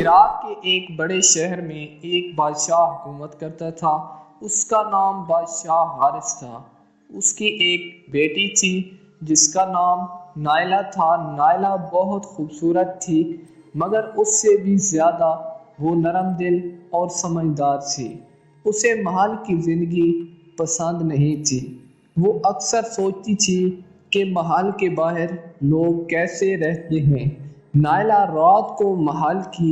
عراق کے ایک بڑے شہر میں ایک بادشاہ حکومت کرتا تھا۔ اس کا نام بادشاہ حارث تھا۔ اس کی ایک بیٹی تھی جس کا نام نائلہ تھا۔ نائلہ بہت خوبصورت تھی، مگر اس سے بھی زیادہ وہ نرم دل اور سمجھدار تھی۔ اسے محل کی زندگی پسند نہیں تھی۔ وہ اکثر سوچتی تھی کہ محل کے باہر لوگ کیسے رہتے ہیں۔ نائلہ رات کو محل کی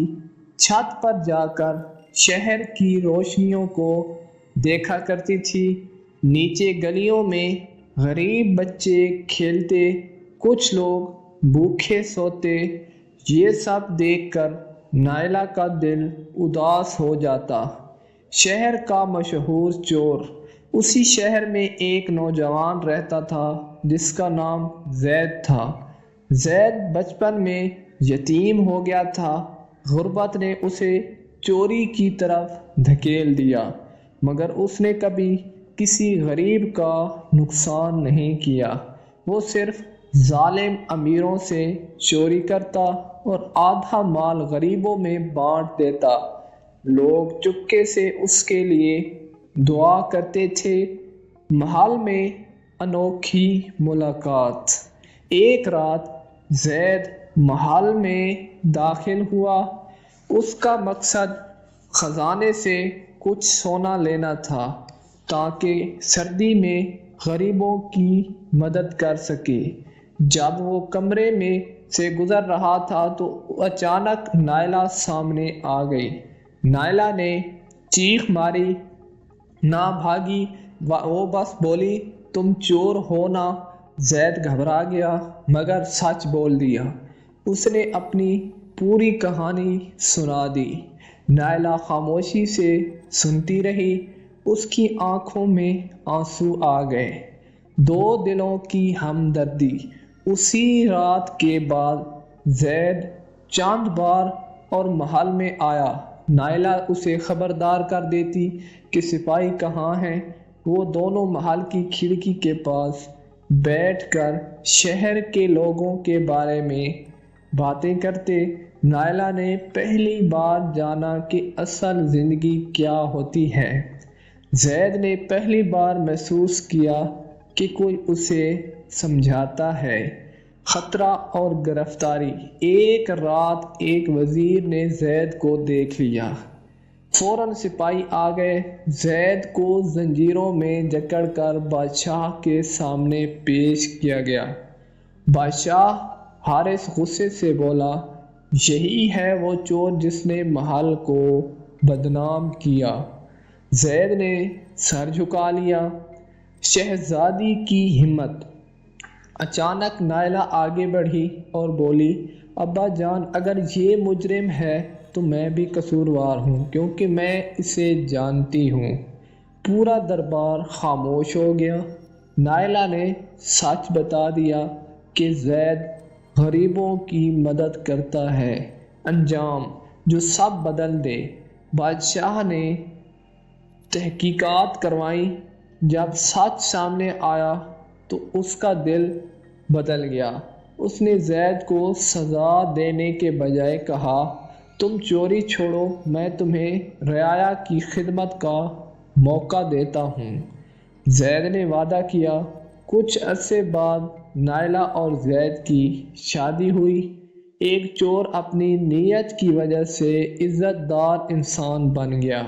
چھت پر جا کر شہر کی روشنیوں کو دیکھا کرتی تھی۔ نیچے گلیوں میں غریب بچے کھیلتے، کچھ لوگ بھوکے سوتے۔ یہ سب دیکھ کر نائلہ کا دل اداس ہو جاتا۔ شہر کا مشہور چور۔ اسی شہر میں ایک نوجوان رہتا تھا جس کا نام زید تھا۔ زید بچپن میں یتیم ہو گیا تھا۔ غربت نے اسے چوری کی طرف دھکیل دیا، مگر اس نے کبھی کسی غریب کا نقصان نہیں کیا۔ وہ صرف ظالم امیروں سے چوری کرتا اور آدھا مال غریبوں میں بانٹ دیتا۔ لوگ چپکے سے اس کے لیے دعا کرتے تھے۔ محل میں انوکھی ملاقات۔ ایک رات زید محل میں داخل ہوا۔ اس کا مقصد خزانے سے کچھ سونا لینا تھا تاکہ سردی میں غریبوں کی مدد کر سکے۔ جب وہ کمرے میں سے گزر رہا تھا تو اچانک نائلہ سامنے آ گئی۔ نائلہ نے چیخ ماری، نہ بھاگی، وہ بس بولی، تم چور ہو نا؟ زید گھبرا گیا مگر سچ بول دیا۔ اس نے اپنی پوری کہانی سنا دی۔ نائلہ خاموشی سے سنتی رہی۔ اس کی آنکھوں میں آنسو آ گئے۔ دو دلوں کی ہمدردی۔ اسی رات کے بعد زید چند بار اور محل میں آیا۔ نائلہ اسے خبردار کر دیتی کہ سپاہی کہاں ہیں۔ وہ دونوں محل کی کھڑکی کے پاس بیٹھ کر شہر کے لوگوں کے بارے میں باتیں کرتے۔ نائلہ نے پہلی بار جانا کہ اصل زندگی کیا ہوتی ہے۔ زید نے پہلی بار محسوس کیا کہ کوئی اسے سمجھاتا ہے۔ خطرہ اور گرفتاری۔ ایک رات ایک وزیر نے زید کو دیکھ لیا۔ فوراً سپاہی آ گئے۔ زید کو زنجیروں میں جکڑ کر بادشاہ کے سامنے پیش کیا گیا۔ بادشاہ حارث غصے سے بولا، یہی ہے وہ چور جس نے محل کو بدنام کیا۔ زید نے سر جھکا لیا۔ شہزادی کی ہمت۔ اچانک نائلہ آگے بڑھی اور بولی، ابا جان، اگر یہ مجرم ہے تو میں بھی قصوروار ہوں، کیونکہ میں اسے جانتی ہوں۔ پورا دربار خاموش ہو گیا۔ نائلہ نے سچ بتا دیا کہ زید غریبوں کی مدد کرتا ہے۔ انجام جو سب بدل دے۔ بادشاہ نے تحقیقات کروائیں۔ جب سچ سامنے آیا تو اس کا دل بدل گیا۔ اس نے زید کو سزا دینے کے بجائے کہا، تم چوری چھوڑو، میں تمہیں رعایا کی خدمت کا موقع دیتا ہوں۔ زید نے وعدہ کیا۔ کچھ عرصے بعد نائلہ اور زید کی شادی ہوئی۔ ایک چور اپنی نیت کی وجہ سے عزت دار انسان بن گیا۔